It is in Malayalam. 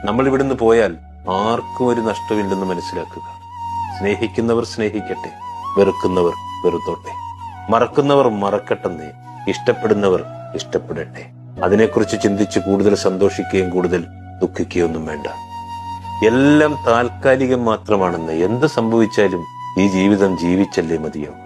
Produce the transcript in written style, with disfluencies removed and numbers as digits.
നമ്മൾ ഇവിടുന്ന് പോയാൽ ആർക്കും ഒരു നഷ്ടമില്ലെന്ന് മനസ്സിലാക്കുക. സ്നേഹിക്കുന്നവർ സ്നേഹിക്കട്ടെ, വെറുക്കുന്നവർ വെറുത്തോട്ടെ, മറക്കുന്നവർ മറക്കട്ടെന്നേ, ഇഷ്ടപ്പെടുന്നവർ ഇഷ്ടപ്പെടട്ടെ. അതിനെക്കുറിച്ച് ചിന്തിച്ച് കൂടുതൽ സന്തോഷിക്കുകയും കൂടുതൽ ദുഃഖിക്കുകയൊന്നും വേണ്ട. എല്ലാം താൽക്കാലികം മാത്രമാണെന്ന്. എന്ത് സംഭവിച്ചാലും ഈ ജീവിതം ജീവിച്ചല്ലേ മതിയാവും.